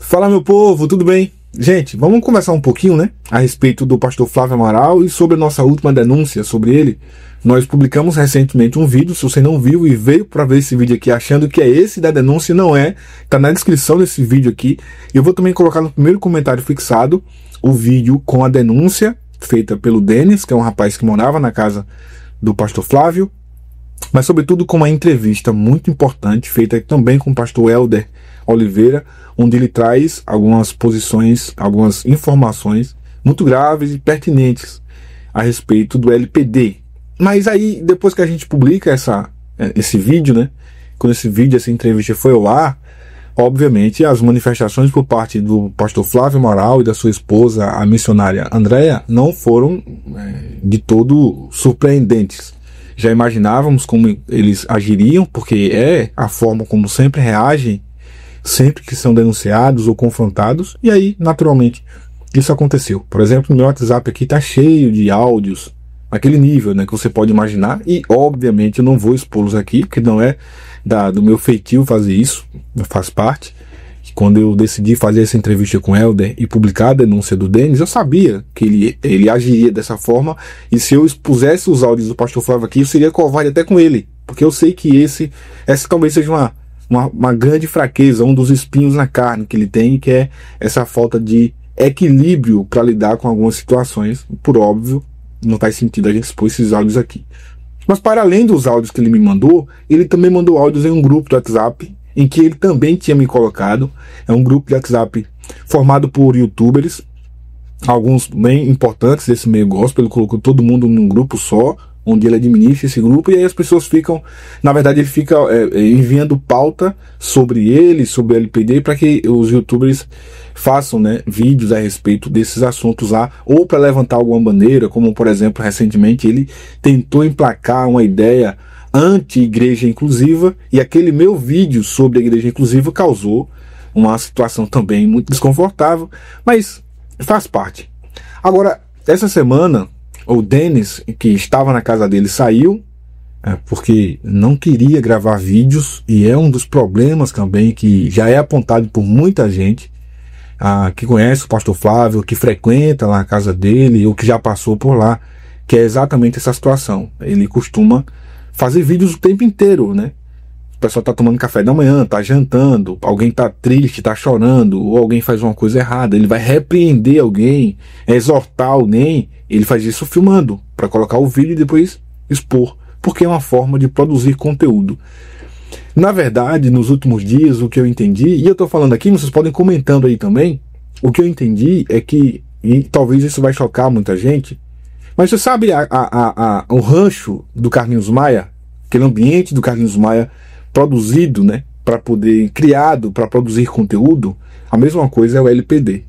Fala, meu povo, tudo bem? Gente, vamos conversar um pouquinho, né, a respeito do pastor Flávio Amaral e sobre a nossa última denúncia sobre ele. Nós publicamos recentemente um vídeo, se você não viu e veio para ver esse vídeo aqui achando que é esse da denúncia, não é, tá na descrição desse vídeo aqui. Eu vou também colocar no primeiro comentário fixado o vídeo com a denúncia feita pelo Denis, que é um rapaz que morava na casa do pastor Flávio, mas sobretudo com uma entrevista muito importante feita também com o pastor Helder Oliveira, onde ele traz algumas posições, algumas informações muito graves e pertinentes a respeito do LPD. Mas aí, depois que a gente publica esse vídeo, né, quando essa entrevista foi ao ar, obviamente as manifestações por parte do pastor Flávio Amaral e da sua esposa, a missionária Andréa, não foram de todo surpreendentes. Já imaginávamos como eles agiriam, porque é a forma como sempre reagem sempre que são denunciados ou confrontados, e aí, naturalmente, isso aconteceu. Por exemplo, no meu WhatsApp aqui está cheio de áudios, aquele nível, né, que você pode imaginar, e obviamente eu não vou expô-los aqui, porque não é do meu feitio fazer isso, faz parte. Quando eu decidi fazer essa entrevista com o Helder e publicar a denúncia do Denis, eu sabia que ele agiria dessa forma, e se eu expusesse os áudios do pastor Flávio aqui, eu seria covarde até com ele, porque eu sei que essa talvez seja uma grande fraqueza, um dos espinhos na carne que ele tem, que é essa falta de equilíbrio para lidar com algumas situações. Por óbvio, não faz sentido a gente expor esses áudios aqui. Mas para além dos áudios que ele me mandou, ele também mandou áudios em um grupo do WhatsApp, em que ele também tinha me colocado. É um grupo de WhatsApp formado por youtubers, alguns bem importantes desse meio gospel. Ele colocou todo mundo num grupo só, onde ele administra esse grupo, e aí as pessoas ficam, na verdade ele fica enviando pauta sobre ele, sobre o LPD, para que os youtubers façam, né, vídeos a respeito desses assuntos lá, ou para levantar alguma bandeira, como por exemplo, recentemente ele tentou emplacar uma ideia anti-igreja inclusiva, e aquele meu vídeo sobre a igreja inclusiva causou uma situação também muito desconfortável, mas faz parte. Agora, essa semana, o Denis, que estava na casa dele, saiu porque não queria gravar vídeos, e é um dos problemas também que já é apontado por muita gente que conhece o pastor Flávio, que frequenta lá a casa dele, ou que já passou por lá, que é exatamente essa situação. Ele costuma fazer vídeos o tempo inteiro, né? O pessoal tá tomando café da manhã, tá jantando, alguém tá triste, tá chorando, ou alguém faz uma coisa errada, ele vai repreender alguém, exortar alguém, ele faz isso filmando, para colocar o vídeo e depois expor, porque é uma forma de produzir conteúdo. Na verdade, nos últimos dias, o que eu entendi, e eu tô falando aqui, vocês podem comentando aí também, o que eu entendi é que, e talvez isso vai chocar muita gente, mas você sabe o rancho do Carlinhos Maia, aquele ambiente do Carlinhos Maia produzido, né, criado para produzir conteúdo, a mesma coisa é o LPD.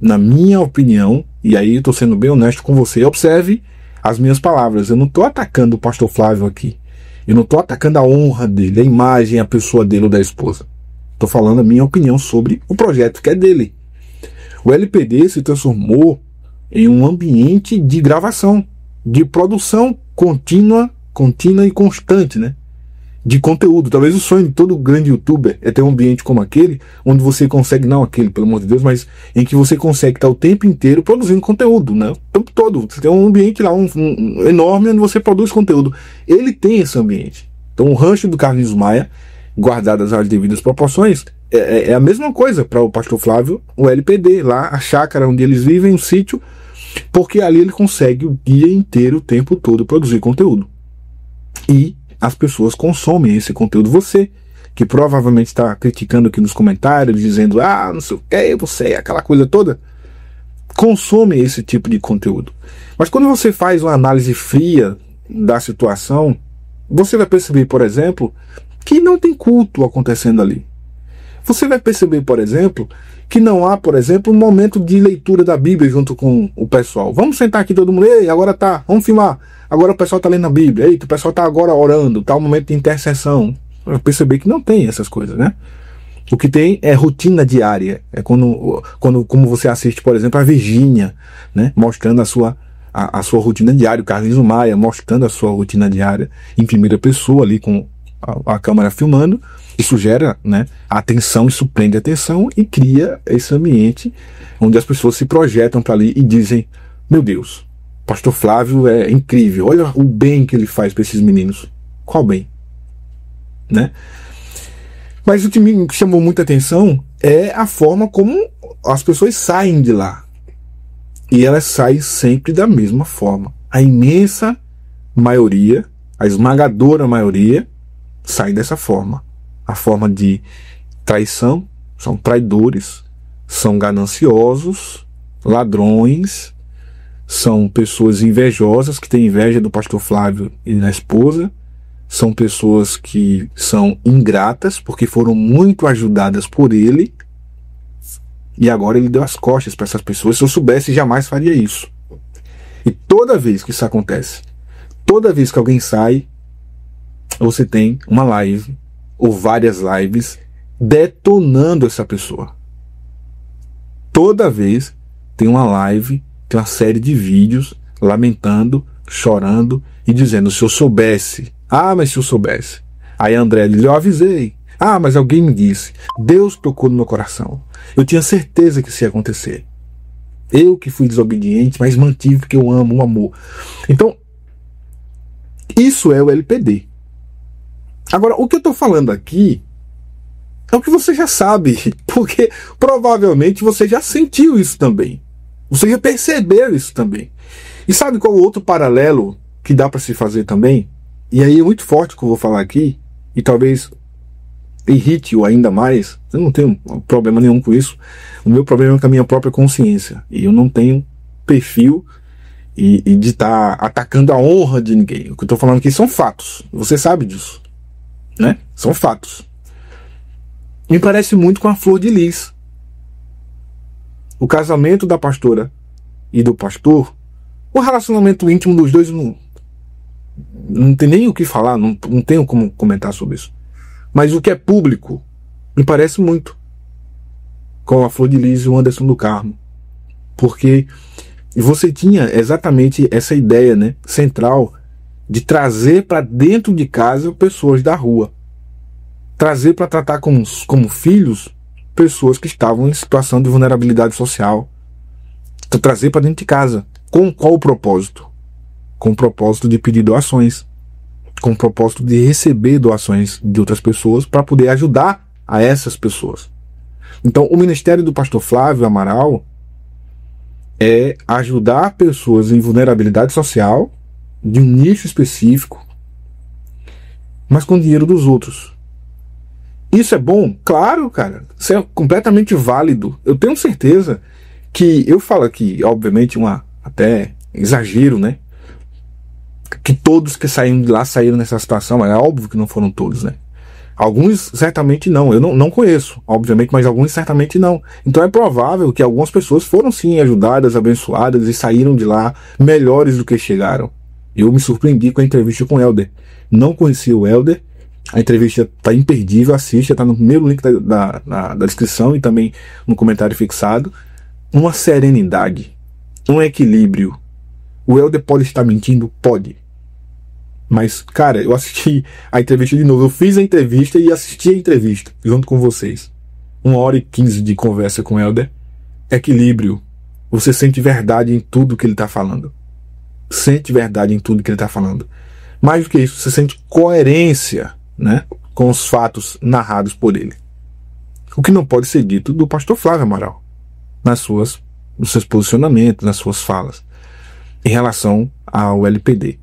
Na minha opinião, e aí eu estou sendo bem honesto com você, observe as minhas palavras, eu não estou atacando o pastor Flávio aqui, eu não estou atacando a honra dele, a imagem, a pessoa dele ou da esposa. Estou falando a minha opinião sobre o projeto que é dele. O LPD se transformou em um ambiente de gravação, de produção contínua e constante, né, de conteúdo. Talvez o sonho de todo grande youtuber é ter um ambiente como aquele, onde você consegue, não aquele, pelo amor de Deus, mas em que você consegue estar o tempo inteiro produzindo conteúdo, né, o tempo todo. Você tem um ambiente lá, um enorme, onde você produz conteúdo. Ele tem esse ambiente. Então o rancho do Carlinhos Maia, guardadas as devidas proporções, é a mesma coisa para o pastor Flávio, o LPD, lá a chácara onde eles vivem, um sítio, porque ali ele consegue o dia inteiro, o tempo todo, produzir conteúdo. E as pessoas consomem esse conteúdo. Você, que provavelmente está criticando aqui nos comentários, dizendo, não sei o que, você, aquela coisa toda, consome esse tipo de conteúdo. Mas quando você faz uma análise fria da situação, você vai perceber, por exemplo, que não tem culto acontecendo ali. Você vai perceber, por exemplo, que não há, por exemplo, um momento de leitura da Bíblia junto com o pessoal. Vamos sentar aqui todo mundo, ei, agora tá, vamos filmar. Agora o pessoal tá lendo a Bíblia, eita, o pessoal tá agora orando, tá um momento de intercessão. Eu percebi que não tem essas coisas, né? O que tem é rotina diária. É como você assiste, por exemplo, a Virgínia, né, mostrando a sua rotina diária, o Carlinhos Maia mostrando a sua rotina diária em primeira pessoa ali com a câmera filmando, Isso gera, né, atenção, isso prende atenção e cria esse ambiente onde as pessoas se projetam para ali e dizem: meu Deus, Pastor Flávio é incrível, olha o bem que ele faz para esses meninos. Qual bem? Né? Mas o que me chamou muita atenção é a forma como as pessoas saem de lá. E elas saem sempre da mesma forma. A imensa maioria, a esmagadora maioria, sai dessa forma. A forma de traição, são traidores, são gananciosos, ladrões, são pessoas invejosas que têm inveja do pastor Flávio e da esposa, são pessoas que são ingratas porque foram muito ajudadas por ele e agora ele deu as costas para essas pessoas. Se eu soubesse, jamais faria isso. E toda vez que isso acontece, toda vez que alguém sai, você tem uma live ou várias lives detonando essa pessoa. Toda vez tem uma live, tem uma série de vídeos lamentando, chorando e dizendo: se eu soubesse, mas se eu soubesse. Aí André diz: eu avisei. Mas alguém me disse. Deus tocou no meu coração. Eu tinha certeza que isso ia acontecer. Eu que fui desobediente, mas mantive porque eu amo o amor. Então, isso é o LPD. Agora, o que eu estou falando aqui é o que você já sabe, porque provavelmente você já sentiu isso também. Você já percebeu isso também. E sabe qual o outro paralelo que dá para se fazer também? E aí é muito forte o que eu vou falar aqui, e talvez irrite-o ainda mais. Eu não tenho problema nenhum com isso. O meu problema é com a minha própria consciência. E eu não tenho perfil e de estar atacando a honra de ninguém. O que eu estou falando aqui são fatos. Você sabe disso, né? São fatos. Me parece muito com a Flor de Lis. O casamento da pastora e do pastor, o relacionamento íntimo dos dois, não tem nem o que falar, não tenho como comentar sobre isso. Mas o que é público me parece muito com a Flor de Lis e o Anderson do Carmo. Porque você tinha exatamente essa ideia, né, central de trazer para dentro de casa pessoas da rua. Trazer para tratar como filhos pessoas que estavam em situação de vulnerabilidade social. Trazer para dentro de casa. Com qual propósito? Com o propósito de pedir doações. Com o propósito de receber doações de outras pessoas para poder ajudar a essas pessoas. Então, o ministério do pastor Flávio Amaral é ajudar pessoas em vulnerabilidade social, de um nicho específico, mas com dinheiro dos outros. Isso é bom? Claro, cara. Isso é completamente válido. Eu tenho certeza que, eu falo aqui, obviamente, até exagero, né? Que todos que saíram de lá saíram nessa situação, mas é óbvio que não foram todos, né? Alguns certamente não, eu não conheço, obviamente, mas alguns certamente não. Então é provável que algumas pessoas foram sim ajudadas, abençoadas e saíram de lá melhores do que chegaram. Eu me surpreendi com a entrevista com o Helder. Não conhecia o Helder, a entrevista está imperdível, assista, está no primeiro link da descrição e também no comentário fixado. Uma serenidade, um equilíbrio. O Helder pode estar mentindo? Pode. Mas, cara, eu assisti a entrevista de novo. Eu fiz a entrevista e assisti a entrevista junto com vocês. 1h15 de conversa com o Helder. Equilíbrio. Você sente verdade em tudo que ele está falando. Sente verdade em tudo que ele está falando. Mais do que isso, você sente coerência, né, com os fatos narrados por ele. O que não pode ser dito do pastor Flávio Amaral nos seus posicionamentos, nas suas falas em relação ao LPD.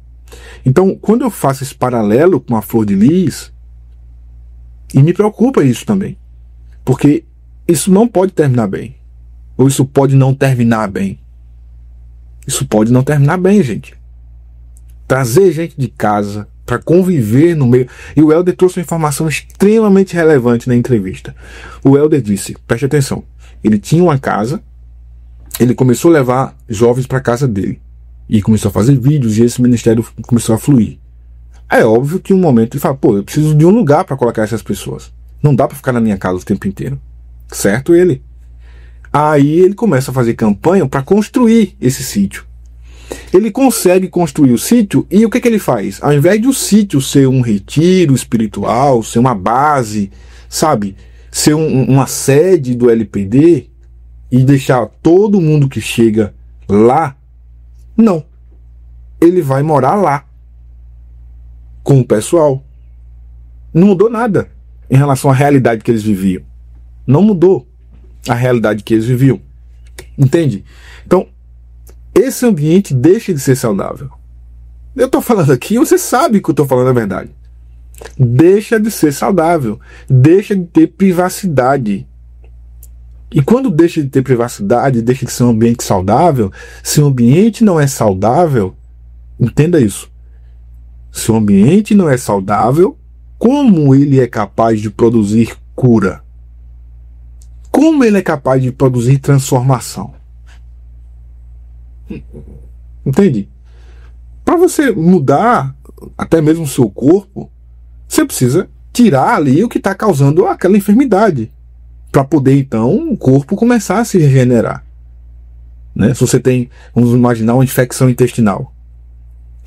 Então, quando eu faço esse paralelo com a Flor de Lis, e me preocupa isso também, porque isso não pode terminar bem, ou isso pode não terminar bem. Isso pode não terminar bem, gente. Trazer gente de casa para conviver no meio. E o Helder trouxe uma informação extremamente relevante na entrevista. O Helder disse, preste atenção, ele tinha uma casa, ele começou a levar jovens para casa dele. E começou a fazer vídeos e esse ministério começou a fluir. É óbvio que em um momento ele fala, eu preciso de um lugar para colocar essas pessoas. Não dá para ficar na minha casa o tempo inteiro. Certo ele? Aí ele começa a fazer campanha para construir esse sítio. ele consegue construir o sítio e o que ele faz? Ao invés de o sítio ser um retiro espiritual, ser uma base, sabe? Ser uma sede do LPD e deixar todo mundo que chega lá, não. Ele vai morar lá com o pessoal. Não mudou nada em relação à realidade que eles viviam. Não mudou a realidade que eles viviam. Entende? Então, esse ambiente deixa de ser saudável. Eu estou falando aqui, você sabe que eu estou falando a verdade. Deixa de ser saudável. Deixa de ter privacidade. E quando deixa de ter privacidade, deixa de ser um ambiente saudável, se o ambiente não é saudável, entenda isso. Se o ambiente não é saudável, como ele é capaz de produzir cura? Como ele é capaz de produzir transformação? Entende? Para você mudar até mesmo o seu corpo, você precisa tirar ali o que está causando aquela enfermidade, para poder então o corpo começar a se regenerar. Né? Se você tem, vamos imaginar, uma infecção intestinal.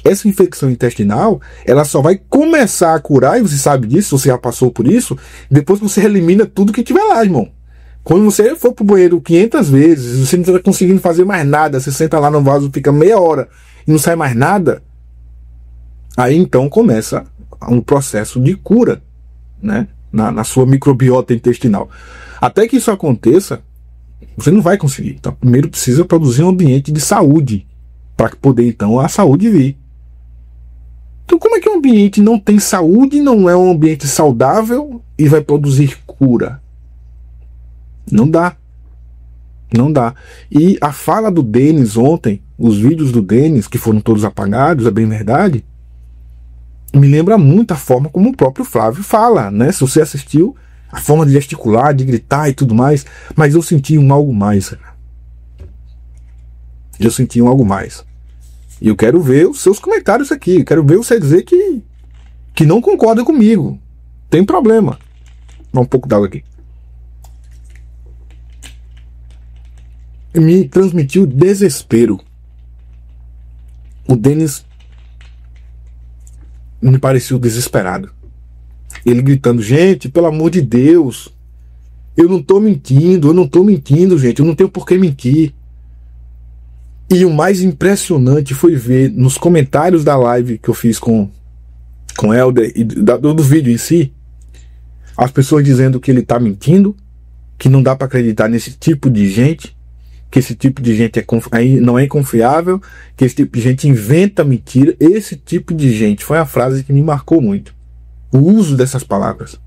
Essa infecção intestinal, ela só vai começar a curar, e você sabe disso, você já passou por isso, depois que você elimina tudo que tiver lá, irmão. Quando você for pro banheiro 500 vezes, você não está conseguindo fazer mais nada, você senta lá no vaso, fica meia hora e não sai mais nada, aí então começa um processo de cura, né? Na sua microbiota intestinal. Até que isso aconteça, você não vai conseguir. Então, primeiro precisa produzir um ambiente de saúde, para poder então a saúde vir. Então, como é que um ambiente não tem saúde, não é um ambiente saudável e vai produzir cura? Não dá. Não dá. E a fala do Denis ontem, os vídeos do Denis, que foram todos apagados, é bem verdade, me lembra muito a forma como o próprio Flávio fala, né? Se você assistiu, a forma de gesticular, de gritar e tudo mais, mas eu senti algo mais. Eu senti algo mais. E eu quero ver os seus comentários aqui, eu quero ver você dizer que não concorda comigo. Tem problema. Dá um pouco d'água aqui. Me transmitiu desespero. O Denis me pareceu desesperado. Ele gritando, gente, pelo amor de Deus, eu não tô mentindo, gente, eu não tenho por que mentir. E o mais impressionante foi ver nos comentários da live que eu fiz com o Helder e do vídeo em si, as pessoas dizendo que ele tá mentindo, que não dá para acreditar nesse tipo de gente, que esse tipo de gente não é confiável, que esse tipo de gente inventa mentira. Esse tipo de gente foi a frase que me marcou muito. O uso dessas palavras.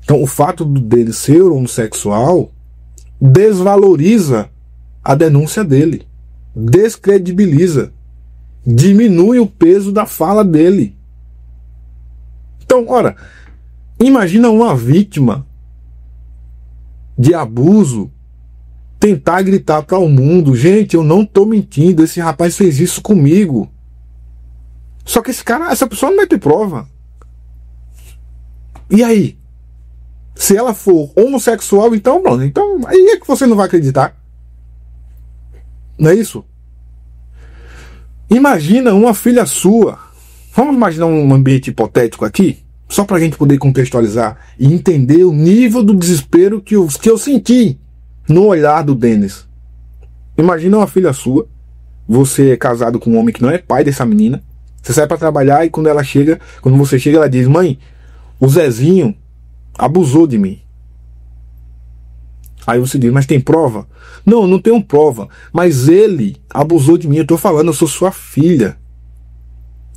Então, o fato dele ser homossexual desvaloriza a denúncia dele, descredibiliza, diminui o peso da fala dele. Então, ora, imagina uma vítima de abuso tentar gritar para o mundo, gente, eu não tô mentindo, esse rapaz fez isso comigo. Só que essa pessoa não vai ter prova. E aí? Se ela for homossexual, então pronto, então aí é que você não vai acreditar. Não é isso? Imagina uma filha sua. Vamos imaginar um ambiente hipotético aqui, só para a gente poder contextualizar e entender o nível do desespero que eu senti no olhar do Denis. Imagina uma filha sua, você é casado com um homem que não é pai dessa menina, você sai para trabalhar e quando você chega, ela diz, mãe, o Zezinho abusou de mim. Aí você diz, mas tem prova? Não, não tenho prova, mas ele abusou de mim, eu tô falando, eu sou sua filha.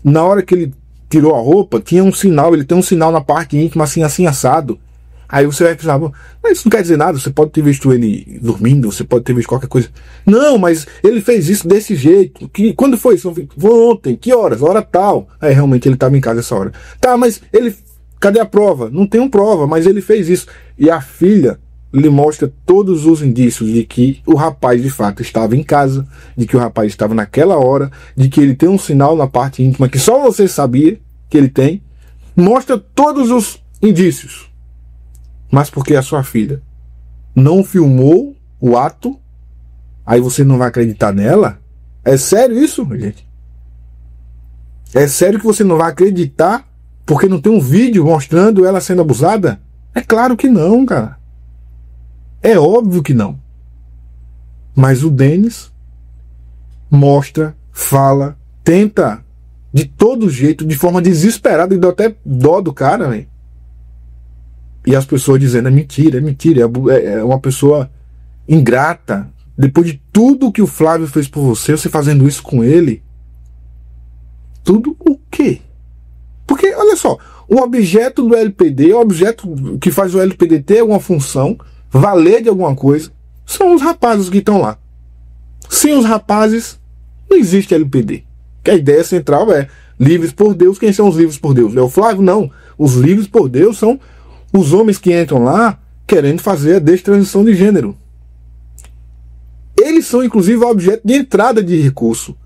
Na hora que ele tirou a roupa, tinha um sinal, ele tem um sinal na parte íntima, assim, assado. Aí você vai pensar, mas isso não quer dizer nada, você pode ter visto ele dormindo, você pode ter visto qualquer coisa. Não, mas ele fez isso desse jeito. Quando foi isso? Foi ontem, que horas? Hora tal. Aí realmente ele estava em casa essa hora. Tá, mas cadê a prova? Não tem prova, mas ele fez isso. E a filha lhe mostra todos os indícios de que o rapaz de fato estava em casa, de que o rapaz estava naquela hora, de que ele tem um sinal na parte íntima que só você sabia que ele tem. Mostra todos os indícios. Mas porque a sua filha não filmou o ato, aí você não vai acreditar nela? É sério isso, gente? É sério que você não vai acreditar porque não tem um vídeo mostrando ela sendo abusada? É claro que não, cara. É óbvio que não. Mas o Denis mostra, fala, tenta de todo jeito, de forma desesperada, e dá até dó do cara, velho. E as pessoas dizendo, é mentira, é uma pessoa ingrata. Depois de tudo que o Flávio fez por você, você fazendo isso com ele. Tudo o quê? Porque, olha só, o objeto do LPD, o objeto que faz o LPD ter alguma função, valer de alguma coisa, são os rapazes que estão lá. Sem os rapazes, não existe LPD. Que a ideia central é livres por Deus. Quem são os livres por Deus? É o Flávio? Não. Os livres por Deus são os homens que entram lá querendo fazer a destransição de gênero. Eles são, inclusive, objeto de entrada de recurso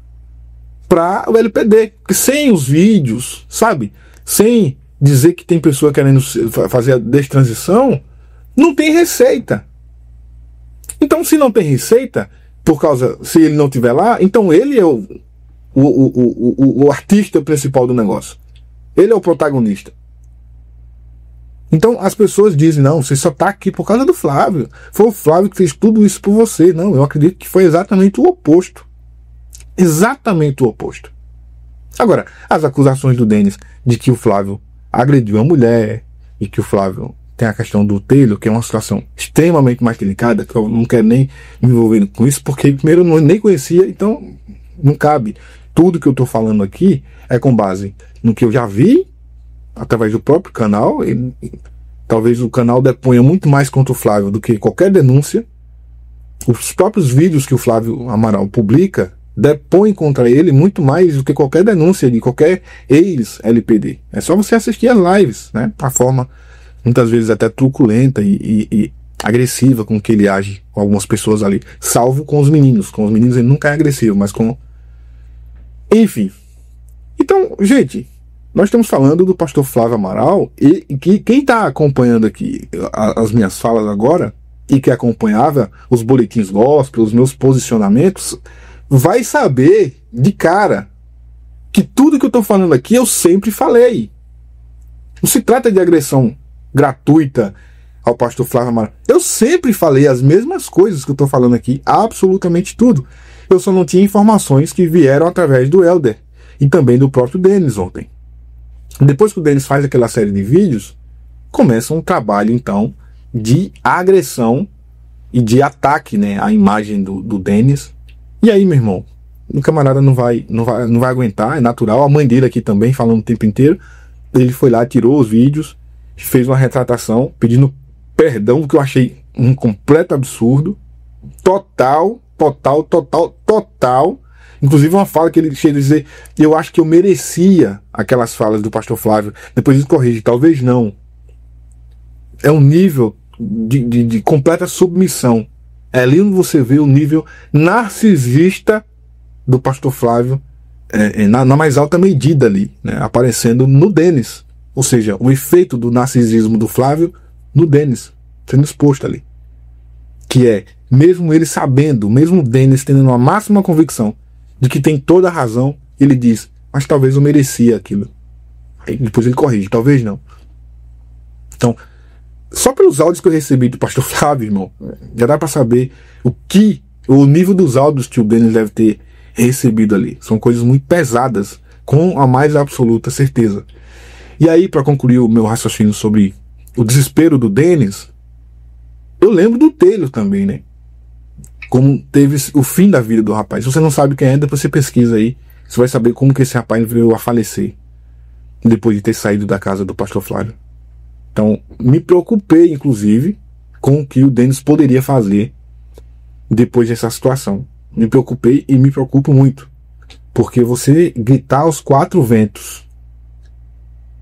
para o LPD. Porque sem os vídeos, sabe? Sem dizer que tem pessoa querendo fazer a destransição, não tem receita. Então, se não tem receita, se ele não estiver lá, então ele é o artista principal do negócio. Ele é o protagonista. Então as pessoas dizem, não, você só está aqui por causa do Flávio. Foi o Flávio que fez tudo isso por você. Não, eu acredito que foi exatamente o oposto. Exatamente o oposto. Agora, as acusações do Denis de que o Flávio agrediu a mulher e que o Flávio tem a questão do Taylor, que é uma situação extremamente mais delicada, que eu não quero nem me envolver com isso, porque primeiro eu nem conhecia, então não cabe. Tudo que eu estou falando aqui é com base no que eu já vi, através do próprio canal, e talvez o canal deponha muito mais contra o Flávio do que qualquer denúncia. Os próprios vídeos que o Flávio Amaral publica depõem contra ele muito mais do que qualquer denúncia de qualquer ex-LPD. É só você assistir as lives, né? A forma, muitas vezes até truculenta e agressiva com que ele age com algumas pessoas ali. Salvo com os meninos. Com os meninos ele nunca é agressivo, mas com... Enfim. Então, gente, nós estamos falando do pastor Flávio Amaral e que quem está acompanhando aqui as minhas falas agora e que acompanhava os boletins gospel, os meus posicionamentos, vai saber de cara que tudo que eu estou falando aqui eu sempre falei. Não se trata de agressão gratuita ao pastor Flávio Amaral. Eu sempre falei as mesmas coisas que eu estou falando aqui, absolutamente tudo. Eu só não tinha informações que vieram através do Elder e também do próprio Denis ontem. Depois que o Denis faz aquela série de vídeos, começa um trabalho então de agressão e de ataque, né, à imagem do Denis. E aí, meu irmão, o camarada não vai aguentar, é natural. A mãe dele aqui também, falando o tempo inteiro. Ele foi lá, tirou os vídeos, fez uma retratação, pedindo perdão, que eu achei um completo absurdo. Total. Inclusive uma fala que ele chega a dizer, eu acho que eu merecia aquelas falas do pastor Flávio. Depois ele corrige, talvez não. É um nível de completa submissão. É ali onde você vê o nível narcisista do pastor Flávio, na mais alta medida ali, né, aparecendo no Denis. Ou seja, o efeito do narcisismo do Flávio no Denis, sendo exposto ali. Que é, mesmo ele sabendo, mesmo o Denis tendo uma máxima convicção de que tem toda a razão, ele diz, mas talvez eu merecia aquilo. Aí depois ele corrige, talvez não. Então, só pelos áudios que eu recebi do pastor Flávio, irmão, já dá para saber o nível dos áudios que o Denis deve ter recebido ali. São coisas muito pesadas, com a mais absoluta certeza. E aí, para concluir o meu raciocínio sobre o desespero do Denis, eu lembro do Taylor também, né? Como teve o fim da vida do rapaz. Se você não sabe quem é, depois você pesquisa aí. Você vai saber como que esse rapaz veio a falecer depois de ter saído da casa do pastor Flávio. Então, me preocupei, inclusive, com o que o Denis poderia fazer depois dessa situação. Me preocupei e me preocupo muito. Porque você gritar aos quatro ventos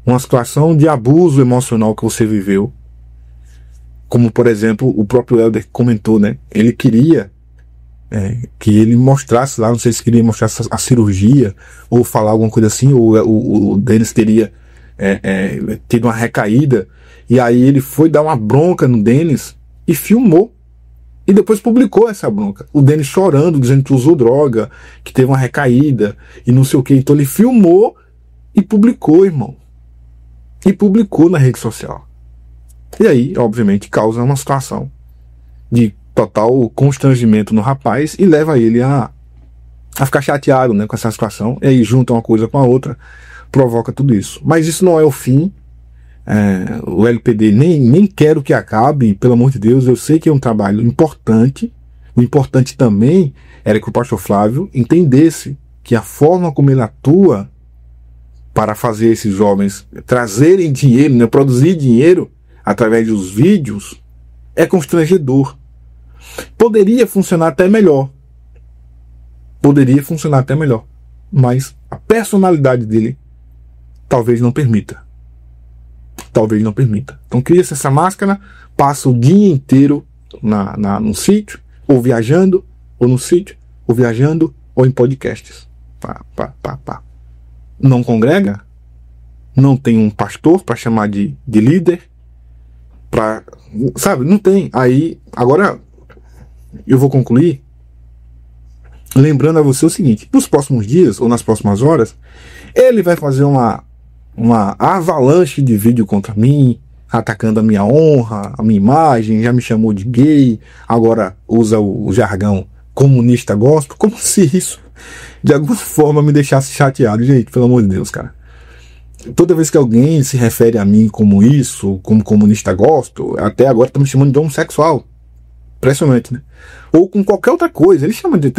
uma situação de abuso emocional que você viveu, como, por exemplo, o próprio Elder comentou, né? Ele queria que ele mostrasse lá, não sei se queria mostrar a cirurgia, ou falar alguma coisa assim, ou o Denis teria tido uma recaída, e aí ele foi dar uma bronca no Denis e filmou. E depois publicou essa bronca. O Denis chorando, dizendo que usou droga, que teve uma recaída e não sei o que. Então ele filmou e publicou, irmão. E publicou na rede social. E aí, obviamente, causa uma situação de total constrangimento no rapaz e leva ele a ficar chateado, né, com essa situação. E aí junta uma coisa com a outra, provoca tudo isso. Mas isso não é o fim. O LPD nem quero que acabe, pelo amor de Deus. Eu sei que é um trabalho importante. O importante também era que o pastor Flávio entendesse que a forma como ele atua para fazer esses jovens trazerem dinheiro, né, produzir dinheiro através dos vídeos, é constrangedor. Poderia funcionar até melhor. Mas a personalidade dele talvez não permita. Então cria-se essa máscara, passa o dia inteiro no sítio, ou viajando, ou no sítio, ou viajando, ou em podcasts. Não congrega, não tem um pastor para chamar de líder, sabe, não tem. Aí, agora eu vou concluir lembrando a você o seguinte: nos próximos dias, ou nas próximas horas, ele vai fazer uma avalanche de vídeo contra mim, atacando a minha honra, a minha imagem, já me chamou de gay, agora usa o jargão comunista gospel, como se isso de alguma forma me deixasse chateado. Gente, pelo amor de Deus, cara. Toda vez que alguém se refere a mim como isso, como comunista gospel, até agora tá me chamando de homossexual. Impressionante, né? Ou com qualquer outra coisa. Ele chama de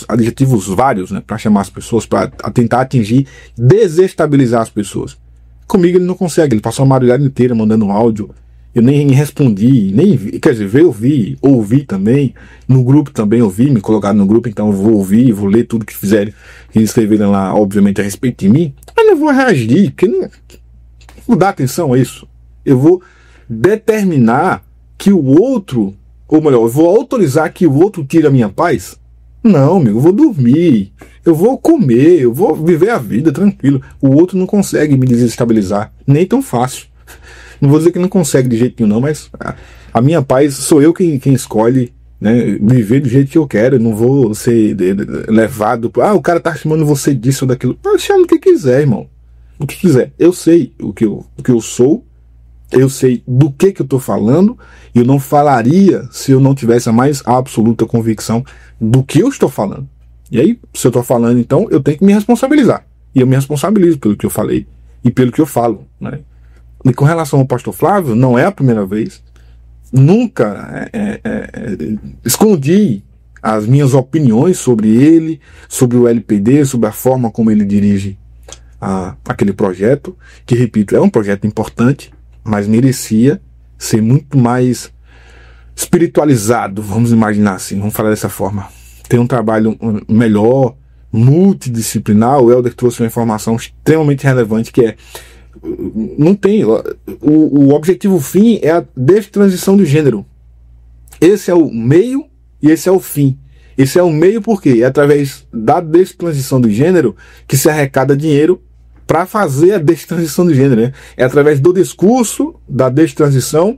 adjetivos vários, né, para chamar as pessoas, para tentar atingir, desestabilizar as pessoas. Comigo ele não consegue. Ele passou a madrugada inteira mandando um áudio. Eu nem respondi, nem vi. Quer dizer, eu vi, ouvi também. No grupo também ouvi, me colocaram no grupo, então eu vou ouvir, vou ler tudo que fizerem, que escreverem lá, obviamente, a respeito de mim. Mas não vou reagir, porque não vou dar atenção a isso. Eu vou determinar que o outro, ou melhor, eu vou autorizar que o outro tire a minha paz? Não, amigo, eu vou dormir, eu vou comer, eu vou viver a vida tranquilo. O outro não consegue me desestabilizar, nem tão fácil. Não vou dizer que não consegue de jeito nenhum, não, mas a minha paz sou eu quem escolhe, né, viver do jeito que eu quero. Eu não vou ser levado o cara tá chamando você disso ou daquilo. Chama o que quiser, irmão. O que quiser. Eu sei o que eu sou, eu sei do que eu tô falando, e eu não falaria se eu não tivesse a mais absoluta convicção do que eu estou falando. E aí, se eu tô falando, então, eu tenho que me responsabilizar. E eu me responsabilizo pelo que eu falei e pelo que eu falo, né? E com relação ao pastor Flávio, não é a primeira vez. Nunca escondi as minhas opiniões sobre ele, sobre o LPD, sobre a forma como ele dirige aquele projeto, que, repito, é um projeto importante, mas merecia ser muito mais espiritualizado, vamos imaginar assim, vamos falar dessa forma. Tem um trabalho melhor, multidisciplinar. O Helder trouxe uma informação extremamente relevante, que é: não tem. O objetivo fim é a destransição do gênero. Esse é o meio e esse é o fim. Esse é o meio porque é através da destransição do gênero que se arrecada dinheiro para fazer a destransição do gênero, né? É através do discurso da destransição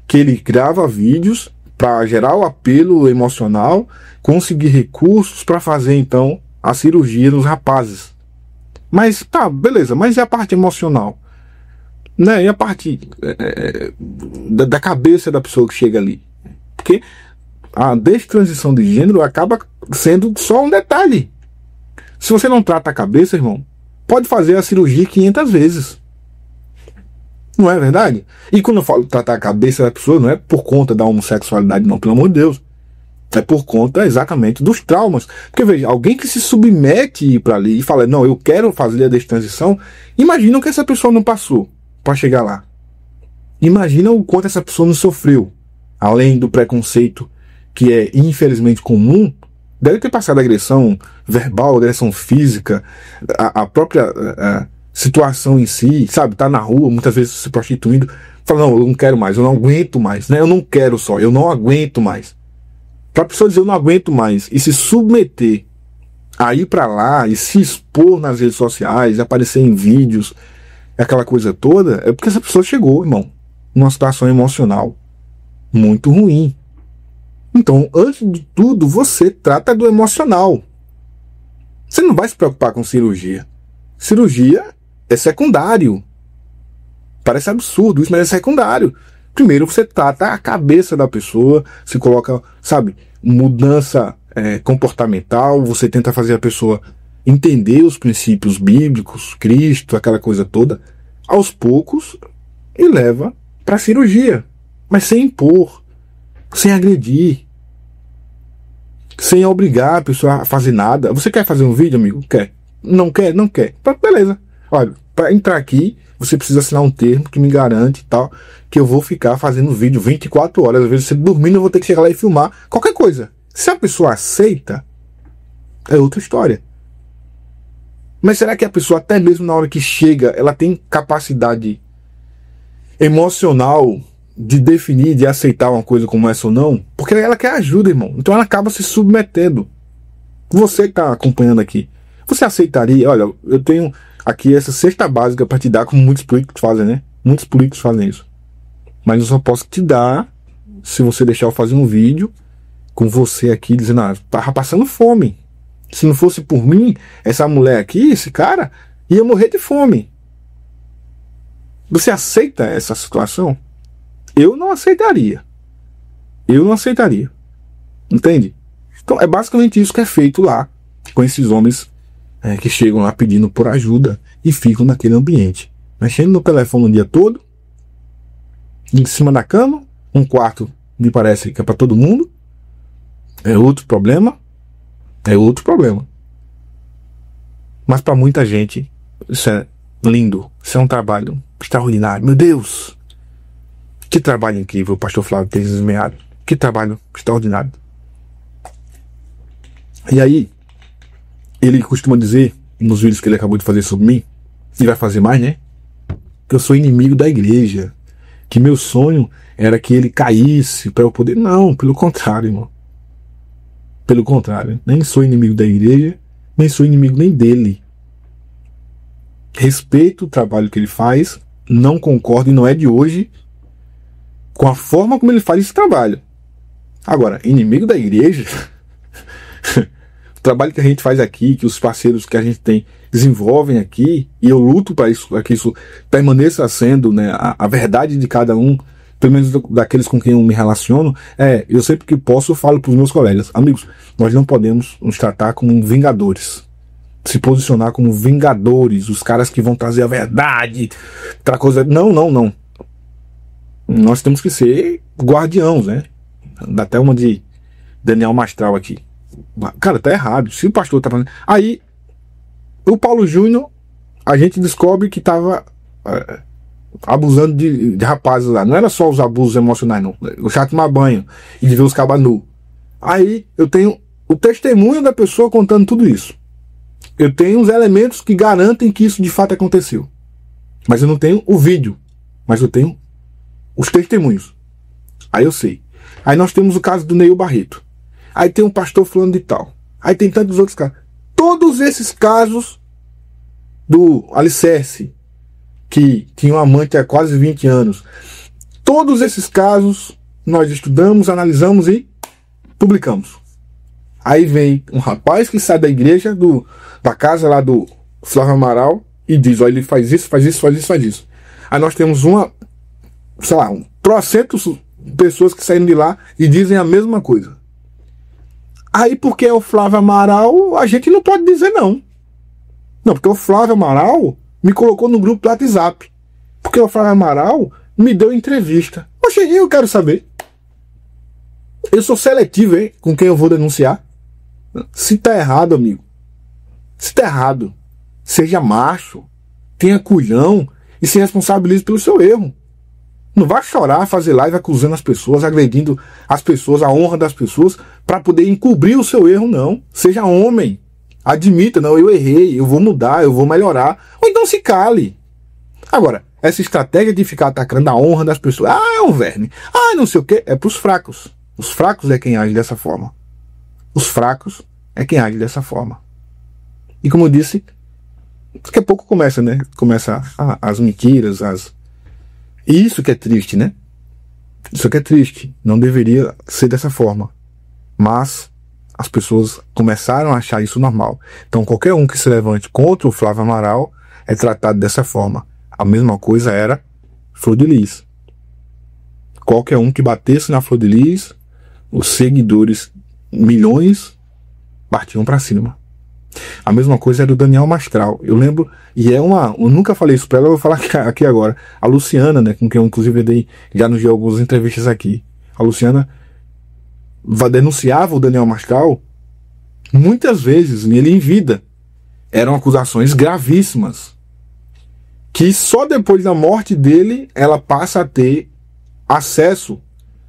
que ele grava vídeos para gerar o apelo emocional, conseguir recursos para fazer então a cirurgia nos rapazes. Mas tá, beleza, mas e a parte emocional? Né? E a parte da cabeça da pessoa que chega ali? Porque a destransição de gênero acaba sendo só um detalhe. Se você não trata a cabeça, irmão, pode fazer a cirurgia 500 vezes. Não é verdade? E quando eu falo tratar a cabeça da pessoa, não é por conta da homossexualidade, não, pelo amor de Deus. É por conta exatamente dos traumas. Porque veja, alguém que se submete a ir para ali e fala: não, eu quero fazer a destransição, imagina o que essa pessoa não passou para chegar lá. Imagina o quanto essa pessoa não sofreu. Além do preconceito que é infelizmente comum, deve ter passado agressão verbal, agressão física, a própria situação em si, sabe? Tá na rua, muitas vezes se prostituindo, fala: não, eu não quero mais, eu não aguento mais, né? Eu não quero só, eu não aguento mais. Para a pessoa dizer eu não aguento mais e se submeter a ir para lá e se expor nas redes sociais, aparecer em vídeos, aquela coisa toda, é porque essa pessoa chegou, irmão, numa situação emocional muito ruim. Então, antes de tudo, você trata do emocional. Você não vai se preocupar com cirurgia. Cirurgia é secundário. Parece absurdo isso, mas é secundário. Primeiro você trata a cabeça da pessoa, se coloca, sabe, mudança comportamental, você tenta fazer a pessoa entender os princípios bíblicos, Cristo, aquela coisa toda, aos poucos, e leva para a cirurgia. Mas sem impor, sem agredir, sem obrigar a pessoa a fazer nada. Você quer fazer um vídeo, amigo? Quer. Não quer? Não quer. Beleza. Olha, para entrar aqui, você precisa assinar um termo que me garante e tal, que eu vou ficar fazendo vídeo 24 horas. Às vezes você dormindo, eu vou ter que chegar lá e filmar. Qualquer coisa. Se a pessoa aceita, é outra história. Mas será que a pessoa, até mesmo na hora que chega, ela tem capacidade emocional de definir, de aceitar uma coisa como essa ou não? Porque ela quer ajuda, irmão. Então ela acaba se submetendo. Você que está acompanhando aqui, você aceitaria? Olha, eu tenho aqui essa cesta básica para te dar, como muitos políticos fazem, né? Muitos políticos fazem isso. Mas eu só posso te dar se você deixar eu fazer um vídeo com você aqui dizendo, tava passando fome. Se não fosse por mim, essa mulher aqui, esse cara, ia morrer de fome. Você aceita essa situação? Eu não aceitaria. Eu não aceitaria. Entende? Então é basicamente isso que é feito lá com esses homens que chegam lá pedindo por ajuda e ficam naquele ambiente. Mexendo no telefone o dia todo, em cima da cama, um quarto me parece que é para todo mundo. É outro problema. É outro problema. Mas para muita gente, isso é lindo. Isso é um trabalho extraordinário. Meu Deus! Que trabalho incrível o pastor Flávio tem desempenhado. Que trabalho extraordinário. E aí, ele costuma dizer, nos vídeos que ele acabou de fazer sobre mim, e vai fazer mais, né? Que eu sou inimigo da igreja. Que meu sonho era que ele caísse para eu poder... Não, pelo contrário, irmão. Pelo contrário. Nem sou inimigo da igreja, nem sou inimigo nem dele. Respeito o trabalho que ele faz, não concordo, e não é de hoje, com a forma como ele faz esse trabalho. Agora, inimigo da igreja... O trabalho que a gente faz aqui, que os parceiros que a gente tem desenvolvem aqui, e eu luto para isso, para que isso permaneça sendo, né, a verdade de cada um, pelo menos daqueles com quem eu me relaciono, eu sempre que posso eu falo para os meus colegas, amigos, nós não podemos nos tratar como vingadores, se posicionar como vingadores, os caras que vão trazer a verdade, outra coisa, não. Nós temos que ser guardiãos, né? Dá até uma de Daniel Mastral aqui. Cara, tá errado. Se o pastor tá fazendo... Aí, o Paulo Júnior, a gente descobre que tava abusando de rapazes lá. Não era só os abusos emocionais, não. O chato tomar banho e de ver os cabas nu. Aí, eu tenho o testemunho da pessoa contando tudo isso. Eu tenho os elementos que garantem que isso de fato aconteceu. Mas eu não tenho o vídeo. Mas eu tenho os testemunhos. Aí eu sei. Aí nós temos o caso do Neil Barreto. Aí tem um pastor fulano de tal. Aí tem tantos outros casos. Todos esses casos do Alicerce, que tinha um amante há quase 20 anos. Todos esses casos nós estudamos, analisamos e publicamos. Aí vem um rapaz que sai da igreja, da casa lá do Flávio Amaral, e diz, olha, ele faz isso. Aí nós temos trocentos pessoas que saíram de lá e dizem a mesma coisa. Aí, porque é o Flávio Amaral, a gente não pode dizer não. Não, porque o Flávio Amaral me colocou no grupo do WhatsApp. Porque o Flávio Amaral me deu entrevista. Oxe, eu quero saber. Eu sou seletivo, hein, com quem eu vou denunciar. Se tá errado, amigo. Se tá errado, seja macho, tenha culhão e se responsabilize pelo seu erro. Não vá chorar, fazer live acusando as pessoas, agredindo as pessoas, a honra das pessoas, para poder encobrir o seu erro, não. Seja homem. Admita, não, eu errei, eu vou mudar, eu vou melhorar. Ou então se cale. Agora, essa estratégia de ficar atacando a honra das pessoas, é um verme, não sei o quê, é pros fracos. Os fracos é quem age dessa forma. Os fracos é quem age dessa forma. E como eu disse, daqui a pouco começa, né? Começa as mentiras, Isso que é triste, né? Isso que é triste. Não deveria ser dessa forma. Mas as pessoas começaram a achar isso normal. Então qualquer um que se levante contra o Flávio Amaral é tratado dessa forma. A mesma coisa era Flor de Lis. Qualquer um que batesse na Flor de Lis, os seguidores, milhões, partiam para cima. A mesma coisa era o Daniel Mastral. Eu lembro, eu nunca falei isso para ela, eu vou falar aqui agora. A Luciana, né, com quem eu inclusive dei, já nos dei algumas entrevistas aqui. A Luciana denunciava o Daniel Mastral muitas vezes, ele em vida. Eram acusações gravíssimas. Que só depois da morte dele, ela passa a ter acesso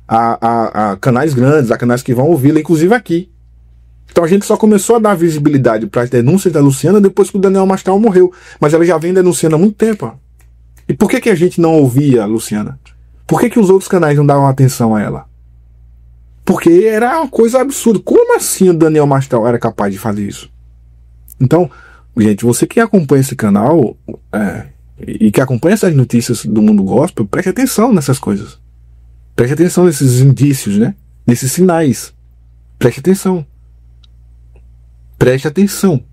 a canais grandes, a canais que vão ouvi-la, inclusive aqui. Então a gente só começou a dar visibilidade para as denúncias da Luciana depois que o Daniel Mastral morreu. Mas ela já vem denunciando há muito tempo. E por que a gente não ouvia a Luciana? Por que os outros canais não davam atenção a ela? Porque era uma coisa absurda. Como assim o Daniel Mastral era capaz de fazer isso? Então, gente, você que acompanha esse canal e que acompanha essas notícias do mundo gospel, preste atenção nessas coisas. Preste atenção nesses indícios, né? Nesses sinais. Preste atenção. Preste atenção.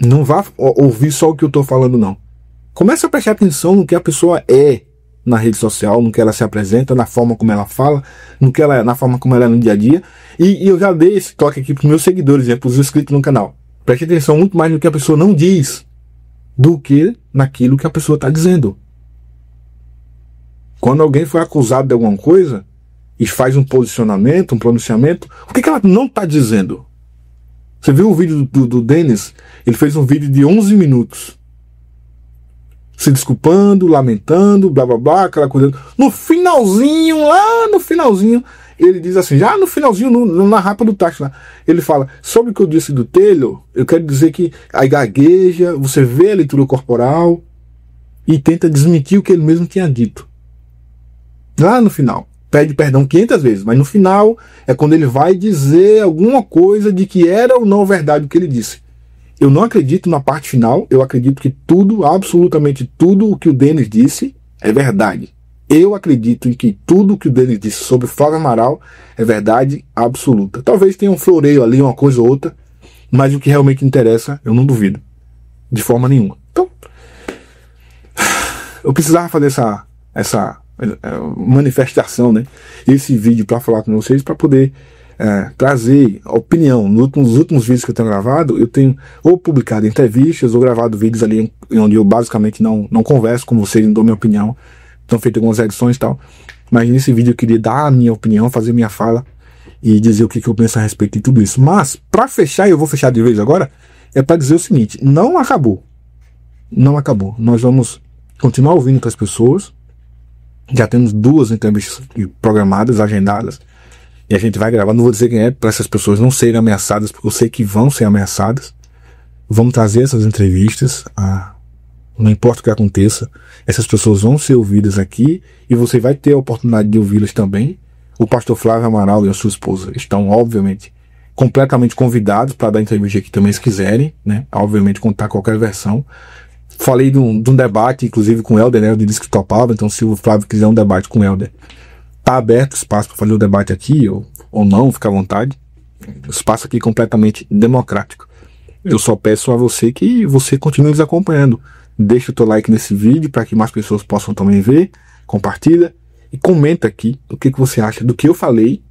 Não vá ouvir só o que eu estou falando, não. Comece a prestar atenção no que a pessoa é na rede social, no que ela se apresenta, na forma como ela fala, na forma como ela é no dia a dia. E eu já dei esse toque aqui para os meus seguidores, para os inscritos no canal. Preste atenção muito mais no que a pessoa não diz do que naquilo que a pessoa está dizendo. Quando alguém foi acusado de alguma coisa e faz um posicionamento, um pronunciamento, o que ela não está dizendo? Você viu o vídeo do Denis? Ele fez um vídeo de 11 minutos. Se desculpando, lamentando, blá blá blá, aquela coisa. No finalzinho, lá no finalzinho, ele diz assim, já no finalzinho, na rapa do tacho lá, ele fala, sobre o que eu disse do telho, eu quero dizer que aí gagueja, você vê a leitura corporal e tenta desmentir o que ele mesmo tinha dito. Lá no final. Pede perdão 500 vezes, mas no final é quando ele vai dizer alguma coisa de que era ou não verdade o que ele disse. Eu não acredito na parte final, eu acredito que tudo, absolutamente tudo o que o Denis disse é verdade. Eu acredito em que tudo o que o Denis disse sobre Flávio Amaral é verdade absoluta. Talvez tenha um floreio ali, uma coisa ou outra, mas o que realmente interessa, eu não duvido. De forma nenhuma. Então, eu precisava fazer essa manifestação, né? Esse vídeo para falar com vocês, para poder trazer opinião. Nos últimos vídeos que eu tenho gravado, eu tenho ou publicado entrevistas ou gravado vídeos ali onde eu basicamente não converso com vocês, não dou minha opinião. Então feito algumas edições e tal. Mas nesse vídeo eu queria dar a minha opinião, fazer minha fala e dizer o que eu penso a respeito de tudo isso. Mas, para fechar, e eu vou fechar de vez agora, é para dizer o seguinte: não acabou. Não acabou. Nós vamos continuar ouvindo as pessoas. Já temos 2 entrevistas programadas, agendadas. E a gente vai gravar. Não vou dizer quem é, para essas pessoas não serem ameaçadas, porque eu sei que vão ser ameaçadas. Vamos trazer essas entrevistas. Não importa o que aconteça, essas pessoas vão ser ouvidas aqui. E você vai ter a oportunidade de ouvi-las também. O pastor Flávio Amaral e a sua esposa estão, obviamente, completamente convidados para dar entrevista aqui também, se quiserem, né? Obviamente, contar qualquer versão. Falei de um debate, inclusive, com o Helder, né? Ele disse que topava, então se o Flávio quiser um debate com o Helder, tá aberto o espaço para fazer o debate aqui, ou não, fica à vontade. O espaço aqui é completamente democrático. Eu só peço a você que você continue nos acompanhando. Deixa o teu like nesse vídeo para que mais pessoas possam também ver, compartilha e comenta aqui o que você acha do que eu falei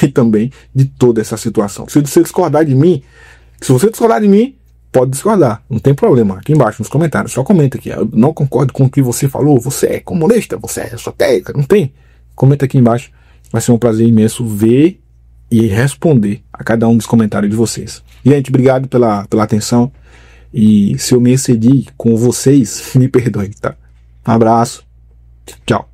e também de toda essa situação. Se você discordar de mim, pode discordar, não tem problema. Aqui embaixo nos comentários, só comenta aqui. Eu não concordo com o que você falou, você é comunista, você é esotérica, não tem? Comenta aqui embaixo, vai ser um prazer imenso ver e responder a cada um dos comentários de vocês. Gente, obrigado pela atenção. E se eu me excedi com vocês, me perdoem, tá? Um abraço, tchau.